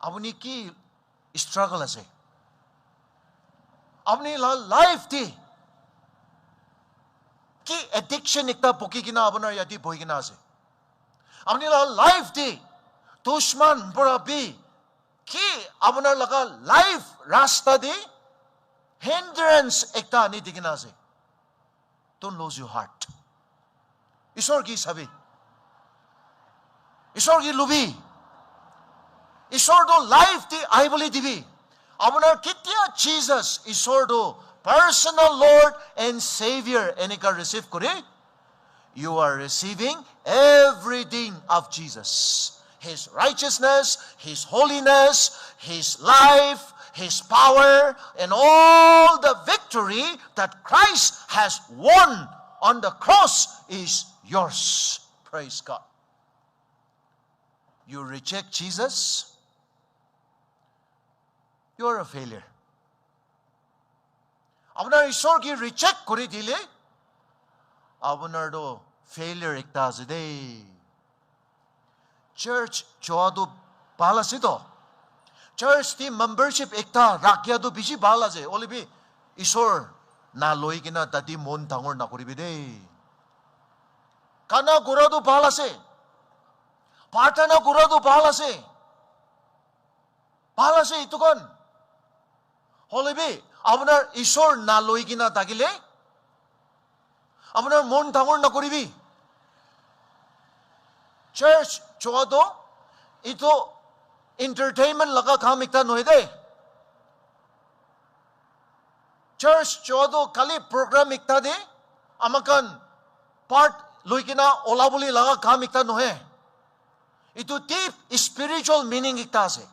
আপুনি কি struggle আছে আপুনি লাইফ দি কি addiction একটা পকি কিনা আপোনাৰ ইয়াতে বহি কিনা আছে আপুনি লাইফ দি দুশ্মন পৰাবি কি আপোনাৰ লগা লাইফ ৰাস্তা দি hindrance একটা আনি দি কিনা আছে don't lose your heart ঈশ্বৰ কি চাবি ঈশ্বৰ কি লুবি ঈশ্বৰটো লাইফ দি আহিবলৈ দিবি আপোনাৰ কেতিয়া Jesus ঈশ্বৰটো personal Lord and Savior এনেকা receive কৰি you are receiving everything of Jesus His righteousness His holiness His life His power and all the victory that Christ has won on the cross is yours praise God you reject Jesus you are a failure আপনার ঈশ্বর কি reject করে দিলে আপনার তো failure একটা আছে দে church যোৱাটো ভাল আছে তো চার্চ দি মেম্বারশিপ একটা রাখিয়াটো বেশি ভাল আছে ওলিবি ঈশ্বর না লৈ কিনা তাতি মন ডাঙৰ নকৰিবি দে কানা কৰাটো ভাল আছে প্ৰাৰ্থনা কৰাটো ভাল আছে ইটোকন হলিবি আপনাৰ ঈশ্বৰ না লৈ কিনা থাকিলে আপনাৰ মন ডাঙৰ নকৰিবি চাৰ্চ যোৱাটো ইটো এন্টাৰটেইনমেন্ট লগা কাম একটা নহয় দে চাৰ্চ যোৱাটো খালি প্রোগ্রাম একটা দে আমাকান পার্ট লৈ কিনা ওলাবলৈ লগা কাম একটা নহয় ইটো ডিপ স্পিরিচুয়াল মিনিং একটা আছে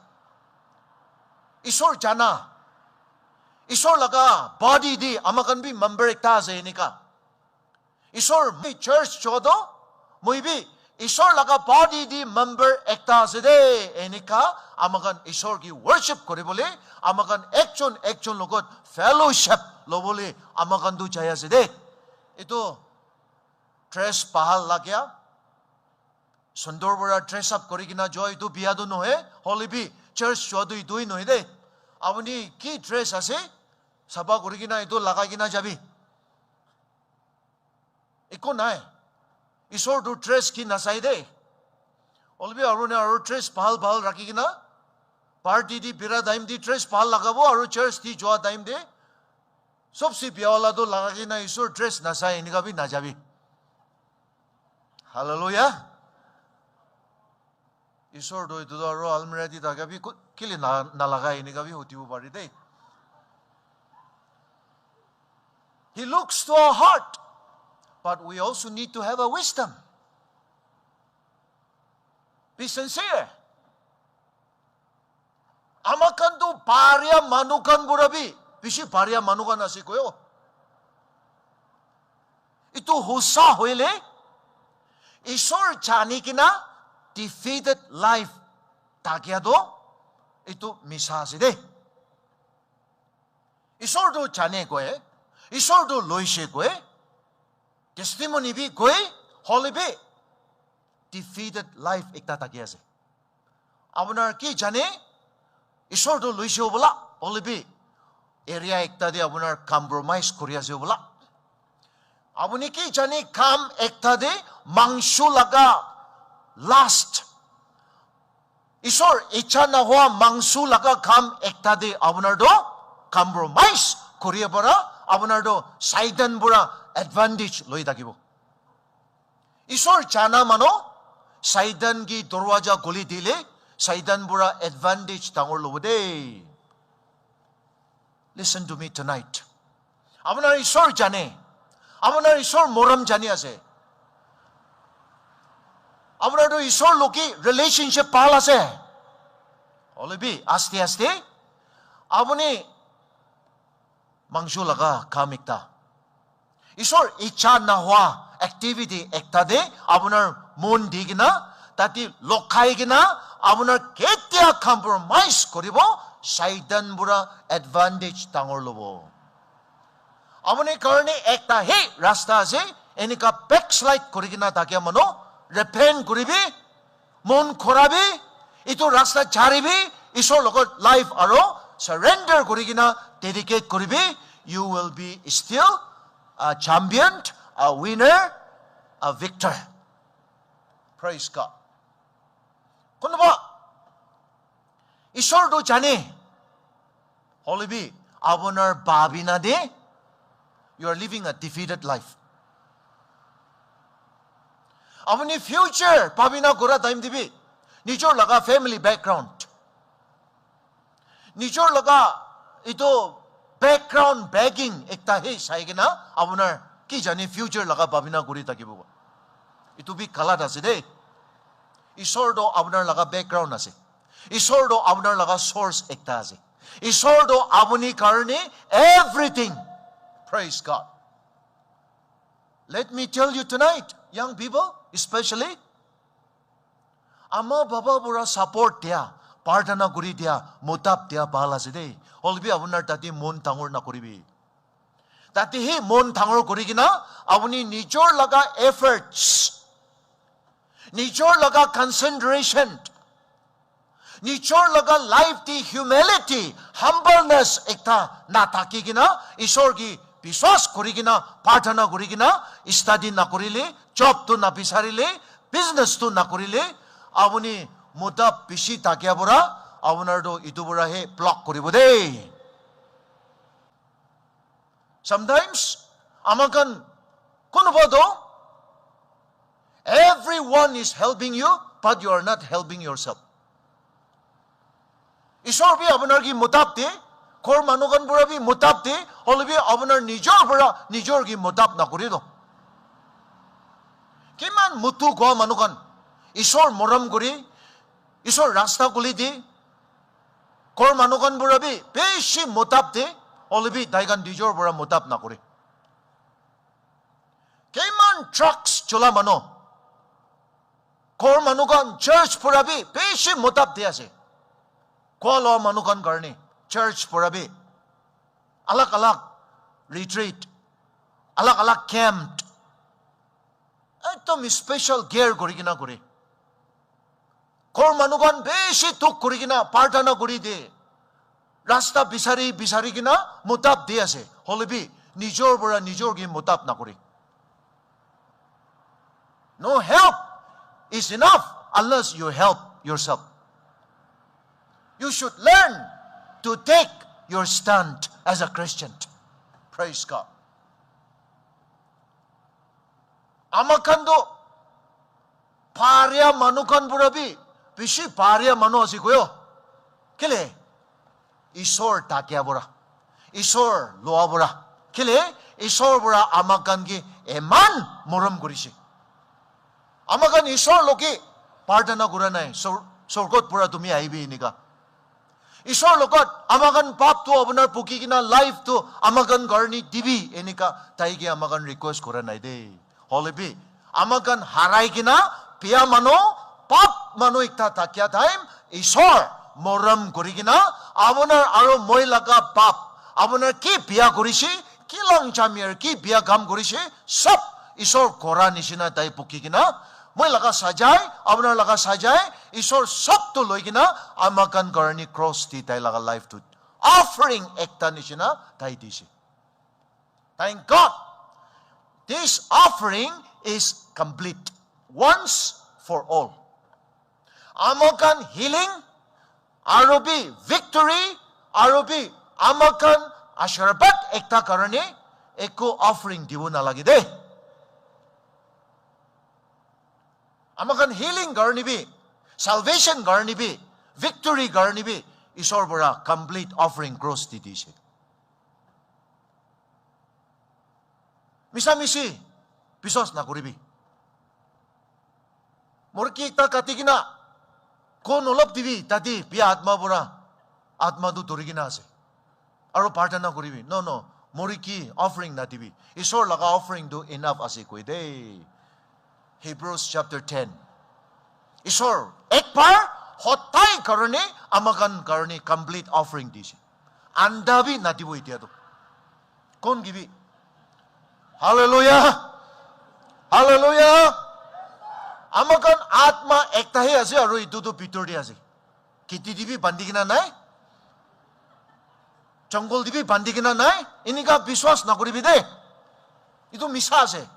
ঈশ্বর জানা ঈশ্বর লগা বডি দি আমাকান বি মেম্বার একটা আছে এনেকা ঈশ্বর চার্চ যোৱাটো মই বি ঈশ্বৰ লগা বডি দি মেম্বাৰ একটা আছে দে এনেকা আমাকান ঈশ্বৰ কি ওয়াৰ্শিপ কৰিবলৈ আমাকান একজন লগত ফেলোশিপ লবলৈ আমাকান দু চাই আছে দে এটো ড্রেস পাহাল লাগিয়া সুন্দৰ বৰা ড্ৰেস আপ কৰি কিনা জয় ইটো বিয়াটো নহয় হলিবি চাৰ্চ যোৱাটো ইটোই নহয় দে আপুনি কি ড্ৰেস আছে সাবা কৰি কিনা ইটো লাগাই কিনা যাবি একো নাই ঈশ্বৰটো ড্ৰেস কি নাচাই দে অলবি আৰু ড্ৰেস ভাল ৰাখি কিনা পাৰ্টি দি বিৰা টাইম দি ড্ৰেস ভাল লগাব আৰু চাৰ্চ দি যোৱা টাইম দে সবসে বিয়াওয়ালাটো লাগাই কিনা ঈশ্বৰ ড্ৰেস নাচাই এনেকা বি নাযাবি হালেলুয়া ঈশ্বৰটো এইটো আৰু আলমিৰা দি থাকাবি কেলে নালাগাই এনেকা বি হতিব পাৰি দেই He looks to our heart but we also need to have a wisdom be sincere amakan to pariya manukan burabi bishi pariya manukan asi koyo ito husa hoile ishor jani kina defeated life tagyado ito misa ase de ishor do jane koe ishor do loise koe testimony bi koe holibe defeated life ekta taki ase আপনার কি জানে ঈশ্বর তো লইছে বলা হলিবে area একটা দিয়ে আপনার কম্প্রোমাইজ করি আছে বলা আপনি কি জানে কাম একটা দে মাংস লাগা লাস্ট ঈশ্বর ইচ্ছা না হওয়া মাংস লাগা কাম একটা দে আপনার তো কম্প্রোমাইজ করিয়ে পড়া আপনার তো সাইডান বুড়া অ্যাডভান্টেজ লই থাকিব ঈশ্বর জানা মানো সাইডান কি দরওয়াজা গলি দিলে সাইডান বুড়া অ্যাডভান্টেজ ডাঙর লব দে লিসেন টু মি টুনাইট আপনার ঈশ্বর জানে আপনার ঈশ্বর মরম জানি আছে আপনার তো ঈশ্বর লোকি রিলেশনশিপ পাল আছে অলবি আস্তে আস্তে আপনি মাংস লাগা কাম একটা ঈশ্বর ইচ্ছা না হওয়া অ্যাক্টিভিটি একটা দে আপনার মন দি কিনা তাতে লখাই কিনা আপনার কেতিয়া কম্প্রোমাইজ করিব সাইডান বুড়া অ্যাডভান্টেজ ডাঙর লব আপনি কারণে একটা হে রাস্তা আছে এনেকা ব্যাকস্লাইড করি কিনা তাকে মনো রেপেন্ট করিবি মন খরাবি ইটো রাস্তা ছাড়িবি Isor logot life aro surrender korigina dedicate koribi, you will be still a champion, a winner, a victor. Praise God. Kunuba Isor do jane holibi abonar babina de, you are living a defeated life. Aboni future babina gora time dibi nijor laga family background, nijor laga ito background begging ekta he saigena abonar ki jani future laga babina gori takibo. Ito bi kalat ase de. Isor do abonar laga background ase. Isor do abonar laga source ekta ase. Isor do aboni karne everything. Praise God. Let me tell you tonight, young people, especially, ama baba bura support dia, partana guri dia, motap dia bala side. Olbi abonar tati mon tangor na koribi. Tati hi mon tangor korigina, aboni nijor laga efforts, nijor laga concentration, nijor laga life di humility, humbleness ekta na takigina, isor gi biswas korigina, partana korigina, study na korile, job to na bisarile, business to na korile, aboni motap bishi takia bora, abonar do itubura he block koribo de. Sometimes amakan kunubodo, everyone is helping you, but you are not helping yourself. Isor bi abonar gi motap de, kor manukan bura bi motap de, holibi abonar nijor bura nijor gi motap na korido. Kiman mutu go manukan, isor moram guri, isor rasta guli di, kor manukan bura bi beshi motap de, holibi daigan nijor bura motap na kori. Kiman trucks chula mano, kor manukan church bura bi beshi motap de ase. Kolo manukan karni, church bura bi, alak-alak retreat, alak-alak camp, ekdom special gear korigina kore. Kor manukan beshi tuk korigina partana kori de. Rasta bisari gina motap de ase. Holibi nijor bora nijor gi motap na kore. No help is enough unless you help yourself. You should learn to take your stand as a Christian. Praise God. Amakando paria manukan burabi bishi paria manu asikoyo. Kile isor takia bura, isor loa bura. Kile isor bura amakan ki eman moram gurishi. Amakan isor loki partana gura nai sorgot bura tumi aibi inika. Isor lokot amakan pap tu abonar puki kina life tu amakan garni dibi enika taigi amakan request kura nai de. Holibi amakan harai kina pia mano pap mano ikta takia time isor moram korigina abonar aro moi laga pap abonar ki pia korishi ki long chamir ki pia gam korishi sab isor kora nishina tai puki kina moi laga sajai abonar laga sajai isor sab to loigina amakan garni cross ti tai laga life to offering ekta nishina tai dishi. Thank God. This offering is complete once for all. Amakan healing, arobi victory, arobi amakan asharabat ekta karane eko offering dibo na lagi de. Amakan healing garni bi, salvation garni bi, victory garni bi, isor bora complete offering cross di dishe. Misa-misi, bisos na kuribi. Morki ta katigina, kon olop dibi, tadi biya atma bura, atma du turigina ase. Aro partana kuribi. No, moriki offering na dibi. Isor laga offering do enough ase koi de. Hebrews chapter 10. Isor, ek par, hotai karane, amakan karane complete offering dishi. Andabi na dibo itiado. Kon gibi. Hallelujah. Hallelujah. Amakan atma ekta he ase aru itu tu pitor di ase. Kiti dibi bandi kina nai? Jungle dibi bandi kina nai? Ini ka biswas na koribi de. Itu misa ase.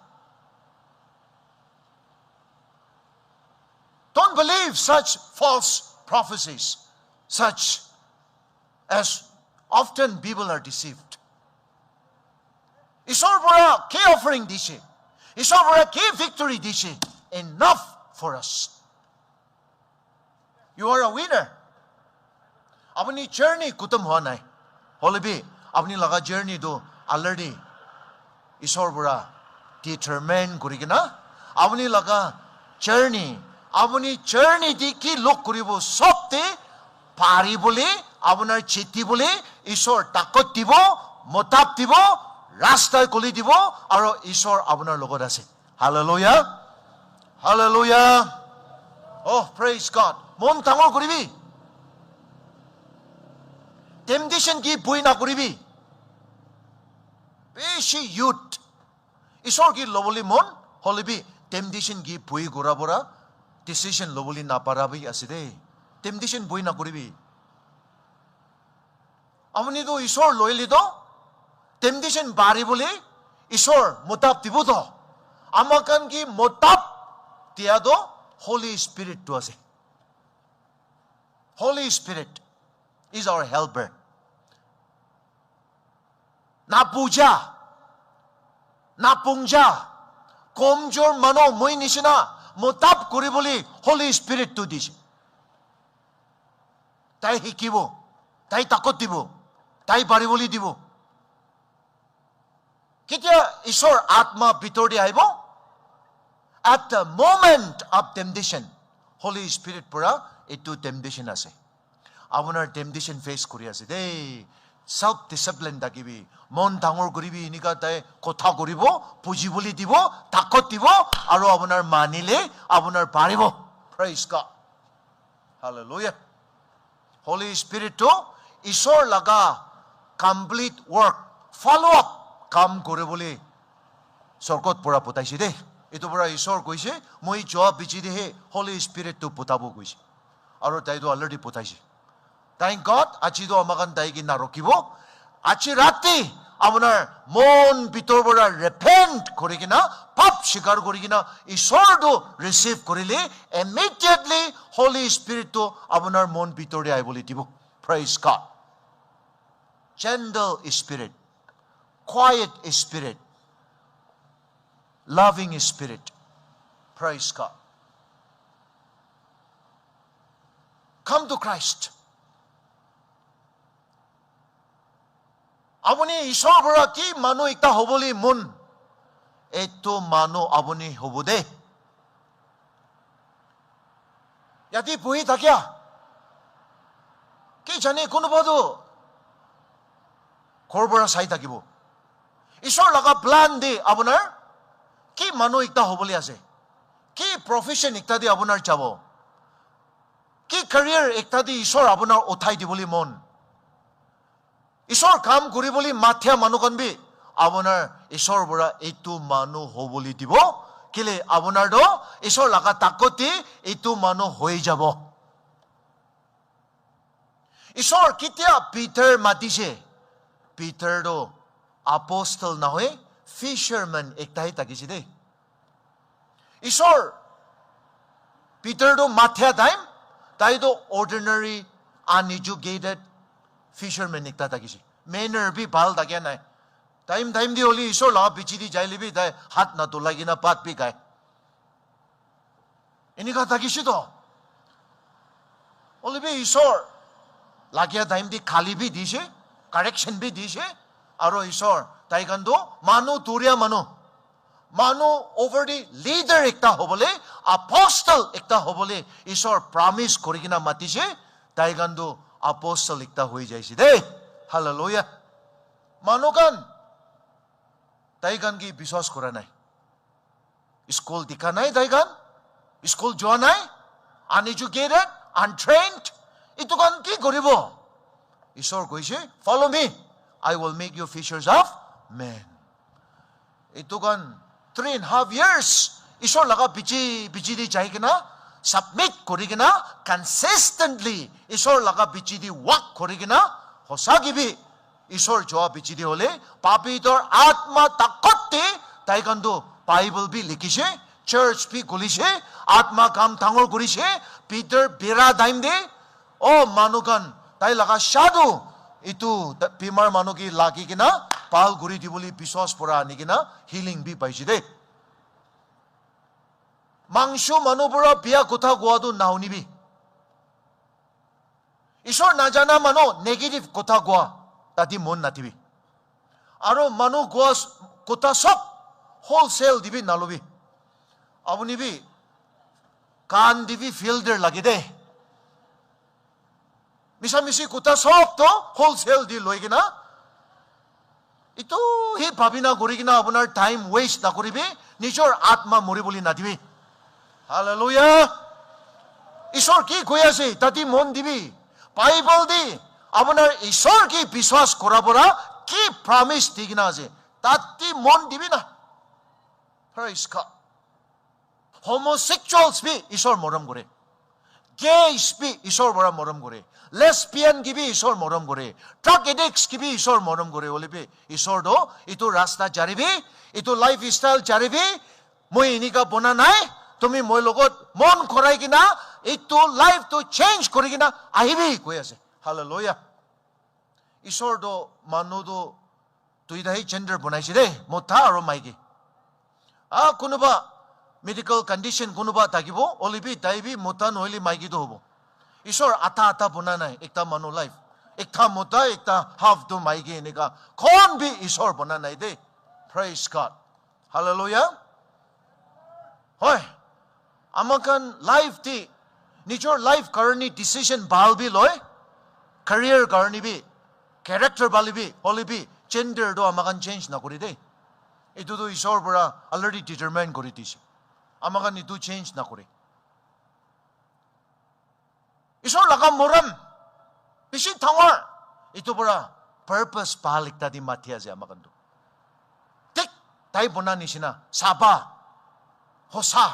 Don't believe such false prophecies, such as often people are deceived. Isor pura ke offering dishe. Isor pura ke victory dishe. Enough for us. You are a winner. Apni journey kutam hua nai. Holibi, apni laga journey do already Isor pura determine kurigina. Apni laga journey. Apni journey di ki lok kuribo sopte pari bole, apnar chiti bole, Isor takot dibo, motap dibo, rasta koli dibo, aro Isor apnar logot ase. Hallelujah. Hallelujah. Oh, praise God. Mon tangol kuribi. Temptation ki bui na kuribi. Beshi youth. Isor ki loboli mon, holibi. Temptation ki bui gurabura. Decision loboli na parabi aside. Temptation bui na kuribi. Amuni do Isor loyali do. Temptation bari boli. Isor motap tibu do. Amakan ki motap tiado Holy Spirit to us. Holy Spirit is our helper. Na puja, na pungja, komjor mano moi nishina motap kuri boli Holy Spirit to dish. Tai hikibo, tai takot dibo, tai bari boli dibo. Kitya Isor Atma bitor di aibo? At the moment of temptation, Holy Spirit pura itu temptation ase. Abunar temptation face kuri ase. Dey self-discipline dagibi. Mon tangor kuribi inika tay kotha kuribo, puji boli dibo, takot dibo, aro abunar manile, abunar paribo. Praise God. Hallelujah. Holy Spirit to Isor laga complete work, follow up, kam kore boli sorkot pura putaisi dey. Ito pura Isor koise, moi job bichi de Holy Spirit to putabo koise. Aro tayo do already putaisi. Thank God, achi do amakan tayo ki narokibo. Achi rati, amunar mon bitor pura repent korigina, pap shikar korigina, Isor do receive korile, immediately Holy Spirit to amunar mon bitor de aiboli tibo. Praise God. Gentle spirit, quiet spirit, loving spirit. Praise God. Come to Christ. Abuni Isor pura ki manu ikta hoboli mun. Eto manu abuni hobode. Yati puhi takya. Ki jane kuno bodo. Korbora sai takibo. Isor laga plan de abunar. Ki manu ikta hoboli ase. Ki profession ikta di abunar chabo. Ki career ikta di Isor abunar uthai di boli mon. Isor kam kuri boli mathya manu kanbi. Abunar Isor bura itu manu hoboli dibo. Kile abunar do Isor laga takoti itu manu hoi jabo. Isor kitya Peter matise. Peter do apostle na hoy. Fisherman ektahi takisi de. Isor Peter do mathya time, tayo do ordinary uneducated fisherman ekta takisi. Manner bi bal takya na. Time di oli Isor laga bichi di jai libi tayo hat na tulagi na pat pi kay. Ini ka takisi do. Oli bi Isor lagya time di khali bi dishe, correction bi dishe, aro Isor taigando manu turia manu over the leader ekta hobole apostle ekta hobole Isor promise korigina matise taigando apostle ekta hoi jaisi de. Hallelujah. Manu kan taigan ki biswas kora nai. School dikha nai taigan. School joa nai. Uneducated, untrained. Ito kan ki koribo. Isor koise, follow me. I will make you fishers of men. Ito kan 3.5 years. Isor laga bichi di jai kina submit korigina consistently isor laga bichidi walk korigina hosa gibi isor joa bichidi hole papitor atma takotte taikandu Bible bi likise church bi gulishe atma kam thangor gurishe Peter bera daim de o manukan tai laga shadu itu bimar manuki lagi kina pal guri dibuli biswas pura ani kina healing bi paiside mangshu manupura biya kotha goadu nauni bi ishor najana mano negative kotha goa tati mon natibi aro manu goa kotha sob wholesale dibi nalubi abuni bi kan dibi fielder lagi de misa misi kotha sob to wholesale di loi kina itu hi bhabina gori kina apunar time waste na koribe nijor atma mori boli nadibi Hallelujah. Ishor ki koi ase tati mon dibi Bible di apunar ishor ki biswas korabora ki promise digina ase tati mon dibi na praise God. Homosexuals bi ishor moram gore gays bi ishor bora moram gore lesbian ki bi ishor moram gore drug addicts ki bi ishor moram gore ole bi ishor do itu rasta jaribi itu lifestyle jaribi moi inika bona nai তুমি মই লগত মন খৰাই কিনা এইটো life তো change কৰি কিনা আহিবি কৈ আছে হালেলুয়া ঈশ্বৰ তো মানুহ তো দুইটাই জেন্ডাৰ বনাইছে দেই মতা আৰু মাইকী কোনোবা মেডিকেল কণ্ডিশ্যন কোনোবা থাকিব অলিবি তাইবি মতা নহলি মাইকীটো হ'ব ঈশ্বৰ আটা আটা বনা নাই একটা মানুহ লাইফ একটা মতা একটা হাফ তো মাইকী এনেকা কোন বি ঈশ্বৰ বনা নাই দেই প্ৰেইজ গড হালেলুয়া হয় আমাকান লাইফ দি নিজৰ লাইফ কারণে ডিসিশন ভালবি লয় ক্যারিয়ার কারণে বি ক্যারেক্টার ভালবি হলিবি জেন্ডার দো আমাকান চেঞ্জ না করি দে এটো তো ঈশ্বর বড়া অলরেডি ডিটারমাইন করে দিছে আমাকান এটো চেঞ্জ না করে ঈশ্বর লাগা মরম বেশি থাঙর এটো বড়া পারপাস পাল একটা দি মাথি আছে আমাকান তো ঠিক তাই বনা নিছিনা সাবা হোসা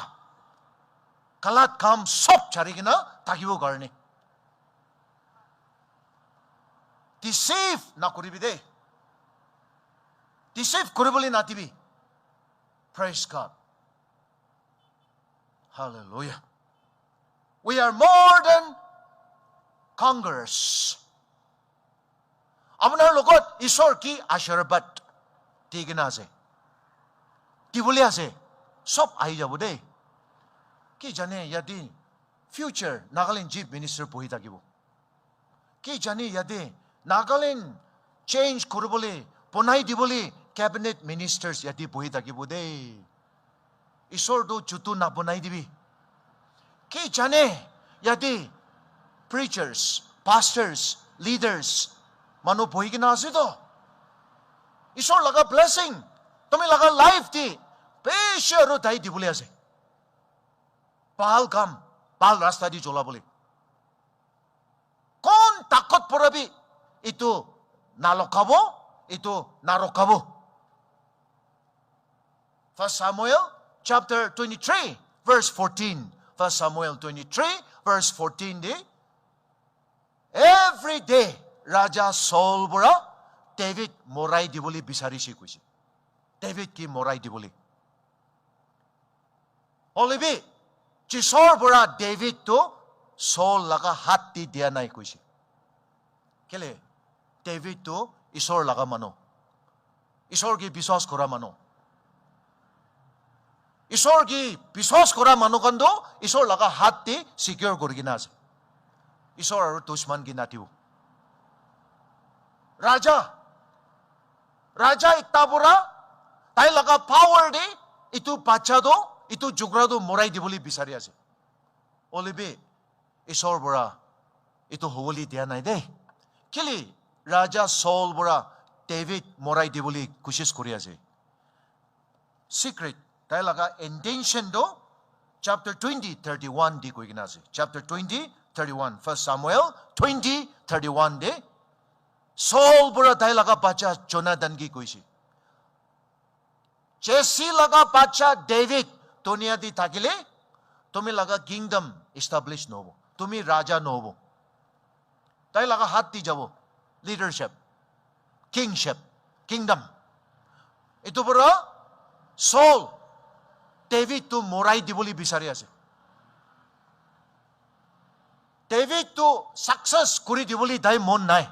কালাত কাম সব ছাড়ি কিনা থাকিব কারণে ডিসিভ না করিবি দে ডিসিভ করিবলি নাতিবি praise God hallelujah we are more than conquerors আপনার লগত ঈশ্বর কি আশীর্বাদ ঠিক না আছে কি বলি আছে সব আহি যাব দেই কি জানে ইয়াতে ফিউচার নাগালেণ্ড চিফ মিনিষ্টাৰ বহি থাকিব কি জানে ইয়াতে নাগালেণ্ড চেঞ্জ কৰিবলৈ বনাই দিবলৈ কেবিনেট মিনিষ্টাৰ্ছ ইয়াতে বহি থাকিব দেই ঈশ্বৰটো জুতো নবনাই দিবি কি জানে ইয়াতে প্ৰিচাৰ্ছ পাষ্টাৰ্ছ লিডাৰ্ছ মানুহ বহি কিনা আছে তো ঈশ্বৰ লগা ব্লেছিং তুমি লগা লাইফ দি বেছি আৰু দাই দিবলৈ আছে পাল কাম পাল রাস্তা দি চলা বলে কোন তাকত পড়াবি ইটো না লখাবো ইটো না রখাবো First Samuel chapter 23 verse 14 First Samuel 23 verse 14 de every day Raja Saul bora David morai diboli bisarisi kuisi David ki morai diboli Olibi Chisor bora David to Saul laga hat di dia nai kuisi. Kele David to Isor laga mano. Isor ki biswas kora mano. Isor ki biswas kora mano kando Isor laga hat di secure kori gina ase. Isor aru dushman ki natiu. Raja ikta bora tai laga power di itu bacha do itu jugrado morai diboli bisari আছে olibe ঈশ্বৰ Bora itu হবলি দিয়া নাই দে কেলি ৰাজা সল Bora David morai diboli কোশিশ কৰি আছে secret তাই লাগা intention do chapter 20:31 দি কই কিনা আছে chapter 20:31 first Samuel 20:31 de সল বৰা তাই লাগা বাচ্চা জোনাথন কি কইছে জেসি লাগা বাচ্চা ডেভিড দুনিয়া দি থাকিলে তুমি লাগা কিংডম এস্টাবলিশ নহব, তুমি ৰাজা নহব, তাই লাগা হাত দি যাব লিডাৰশ্বিপ, কিংশ্বিপ, কিংডম। এইটো পৰা সল ডেভিডটো মৰাই দিবলৈ বিচাৰি আছে, ডেভিডটো সাকসেস কৰি দিবলৈ তাই মন নাই,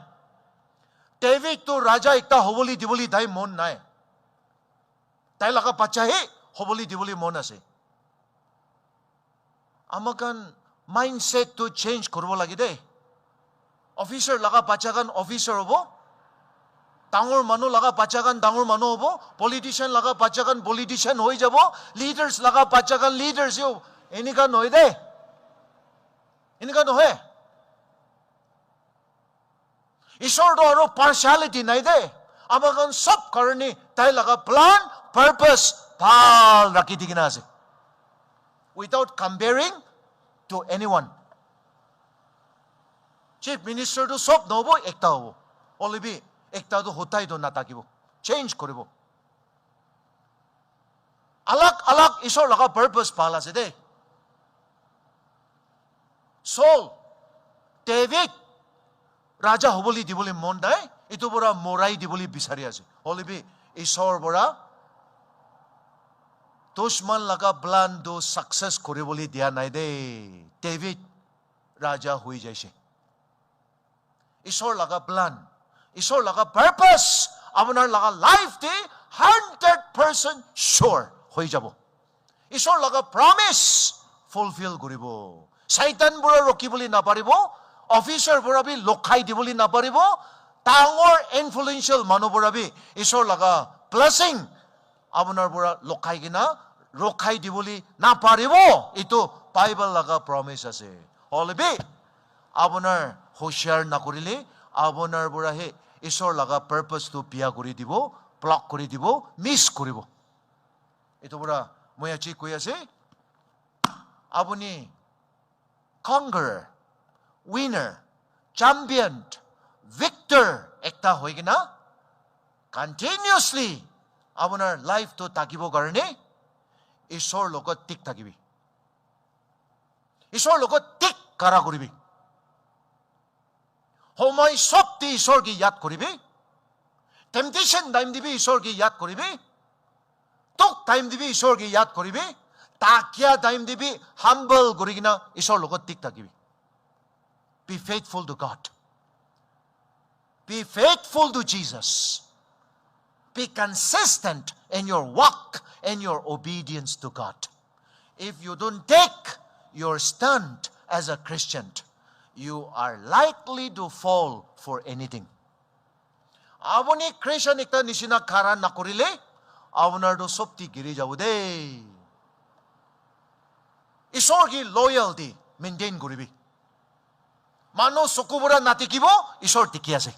ডেভিডটো ৰাজা একটা হ'বলৈ দিবলৈ তাই মন নাই, তাই লাগা বাচ্চাহে হ'বলৈ দিবলৈ মন আছে। আমাকান মাইন্ডসেটটো চেঞ্জ কৰিব লাগে দেই। অফিচাৰ লাগা বাচ্চাগান অফিচাৰ হ'ব, ডাঙৰ মানুহ লাগা বাচ্চাগান ডাঙৰ মানুহ হ'ব, পলিটিচিয়ান লাগা বাচ্চাগান পলিটিচিয়ান হৈ যাব, লিডাৰ্স লাগা বাচ্চাগান লিডাৰ্স হ'ব। এনেকা নহয় দেই, এনেকা নহয়। ঈশ্বৰটো আৰু পাৰ্চিয়ালিটি নাই দেই। আমাকান সব কাৰণে তাই লাগা প্লান পাৰপাস ভাল ৰাখি দি কিনা আছে, without comparing to anyone. Chief Minister to সব নহব, একটা হব, অলবি একটা তো হতাই তো না থাকিব, চেঞ্জ কৰিব। আলাগ আলাগ ঈশ্বৰ লগা পাৰপাস ভাল আছে দেই। সল ডেভিড ৰাজা হ'বলৈ দিবলৈ মন নাই, এইটো পৰা মৰাই দিবলৈ বিচাৰি আছে, অলবি ঈশ্বৰৰ পৰা দুশ্মন লগা প্লান তো সাকসেস কৰিবলৈ দিয়া নাই দেই। ডেভিড ৰাজা হৈ যাইছে। ঈশ্বৰ লগা প্লান, ঈশ্বৰ লগা পাৰপাস আপোনাৰ লগা লাইফ দি 100% শিওৰ হৈ যাব। ঈশ্বৰ লগা প্ৰমিস ফুলফিল কৰিব। শয়তানবোৰে ৰখিবলৈ নাপাৰিব, অফিচাৰবোৰে বি লখাই দিবলৈ নাপাৰিব, ডাঙৰ ইনফ্লুৱেঞ্চিয়েল মানুহবোৰে বি ঈশ্বৰ লগা ব্লেছিং আপোনাৰ পৰা লখাই কিনা ৰখাই দিবলৈ নাপাৰিব। এইটো বাইবেল লগা প্ৰমিস আছে। অলবি আপোনাৰ হুঁশিয়াৰ নকৰিলে আপোনাৰ পৰাহে ঈশ্বৰ লগা পাৰপাসটো বিয়া কৰি দিব, ব্লক কৰি দিব, মিছ কৰিব। এইটো পৰা মই আজি কৈ আছে, আপুনি কংগাৰ, উইনাৰ, চেম্পিয়ন, ভিক্টৰ একটা হৈ কিনা কণ্টিনিউয়াছলি আপোনাৰ লাইফটো থাকিব কাৰণে ঈশ্বৰ লগত টিক থাকিবি, ঈশ্বৰ লগত টিক কাৰা কৰিবি। সময় সব দি ঈশ্বৰকে ইয়াদ কৰিবি, টেম্পটেশ্যন টাইম দিবি ঈশ্বৰকে ইয়াদ কৰিবি, তোক টাইম দিবি ঈশ্বৰকে ইয়াদ কৰিবি, তাকিয়া টাইম দিবি হাম্বল কৰি কিনা ঈশ্বৰৰ লগত টিক থাকিবি। Be faithful to God. Be faithful to Jesus. Be consistent in your walk and your obedience to God. If you don't take your stand as a Christian, you are likely to fall for anything. Apuni Christian ekta nishina khara nakorile আপনার তো সবটি গিরে যাব দে। ঈশ্বর কি loyalty maintain করিবি, মানুষ চকুবরা নাটিকিব, ঈশ্বর টিকি আছে।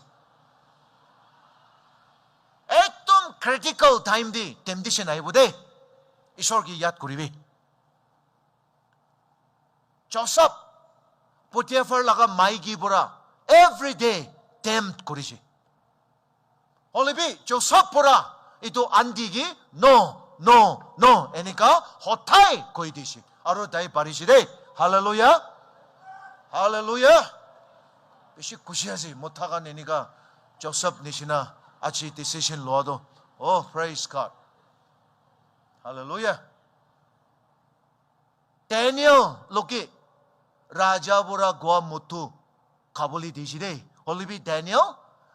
একদম ক্রিটিক্যাল টাইম দি টেম্পটেশন আহিব দে, ঈশ্বর কি ইয়াদ করিবি। জোসেফ পটিফাৰ লগা মাইকী পৰা এভৰিডে টেম্পট কৰিছে, হলিবি জোসেফ পৰা এইটো আন্টি কি ন এনেকা হঠাই কৈ দিছে আৰু তাই পাৰিছে দেই। Hallelujah, hallelujah. বেছি খুশি আছে মোৰ থাকা এনেকা জোসেফ নিচিনা আজি ডিসিশন লোৱাটো। Oh, praise God. Hallelujah. Daniel লোকে ৰাজা পৰা গোৱা মতো খাবলৈ দিছে দেই। হলিবি ডেনিয়েল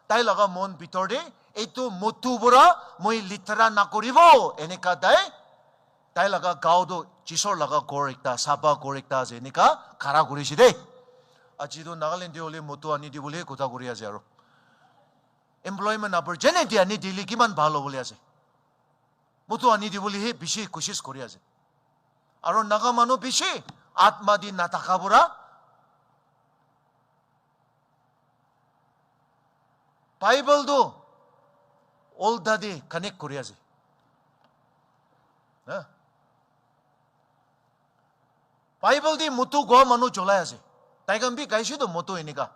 তাই লগা মন ভিতৰতে এইটো মতো পৰা মই লিটাৰা নকৰিব এনেকা তাই লগা গাঁৱতো যিছৰ লগা গড় একটা চাবা গড় একটা আছে এনেকা খাৰা কৰিছে দেই। আজিতো নাগালেণ্ডে হলে মতো আনি দিবলৈ কথা কৰি আছে আৰু এমপ্লয়মেণ্ট অপৰচুনিটি আনি দিলে কিমান ভাল হ'বলৈ আছে, মতো আনি দিবলৈহে বেছি কোচিছ কৰি আছে। আৰু নাগা মানুহ বেছি আত্মা দি নাথাকা পৰা বাইবেলটো ওল্টা দি কানেক্ট কৰি আছে। বাইবেল দি মতো গোৱা মানুহ চলাই আছে, তাইকান বি গাইছেতো মতো এনেকা।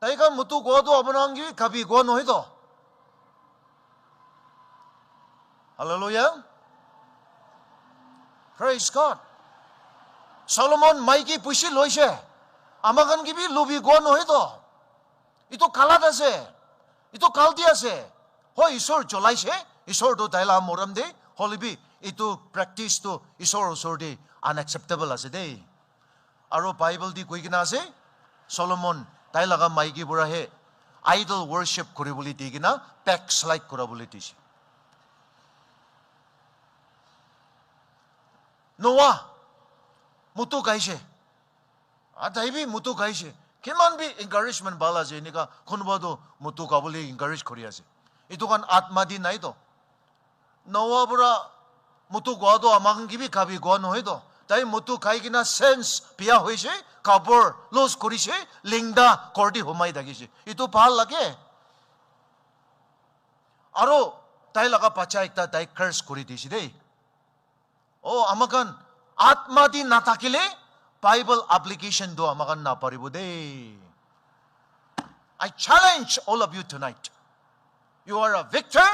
তাইকান মতো গোৱাটো আপোনাৰ কাবি গোৱা নহয়তো। Hallelujah. Praise God. Solomon maiki puisi loise. Amakan gibi lubi goa nohe to. Ito kalat ase. Ito kalti ase. Ho isor jolaise. Isor to daila moram de. Holibi ito practice to isor osor de unacceptable ase de. Aro Bible di koi kina ase. Solomon dailaga maiki bura he. Idol worship kore boli di kina backslide kora boli di. Noah mutu kaise. Adaibi mutu kaise. Kiman bi encouragement bala je nika khunba do mutu kabuli encourage kori ase. Ito kan atma di nai to. Noah bura mutu goa do amakan gibi kabi goa nohe do. Dai mutu kai kina sense pia hoise kabor los korise lingda kordi homai dagise. Ito pahal lage. Aro dai laga pacha ekta dai curse kori disi dei. Oh amakan atma di natakile Bible application do amakan na paribo de. I challenge all of you tonight. You are a victor.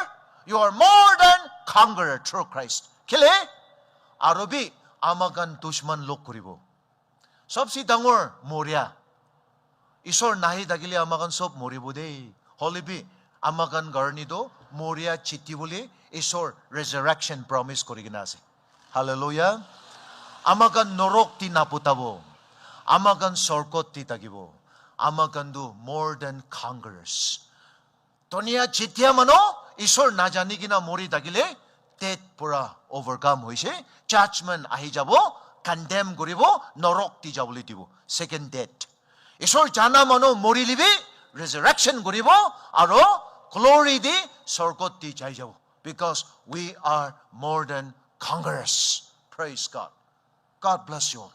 You are more than conqueror through Christ. Kile arobi amakan dushman lok koribo. Sobsi dangor moria. Isor nahi dagile amakan sob moribo de. Holibi amakan garni do moria chiti boli isor resurrection promise korigina ase. Hallelujah. Amakan norok ti naputabo. Amakan sorkot ti tagibo. Amakan do more than conquerors. Tonia chitia mano isor najani kina mori dagile death pura overcome hoise. Judgment ahi jabo condemn koribo norok ti jaboli dibo. Second death. Isor jana mano mori libi resurrection koribo aro glory di sorkot ti jai jabo. Because we are more than conquerors. Praise God. God bless you all.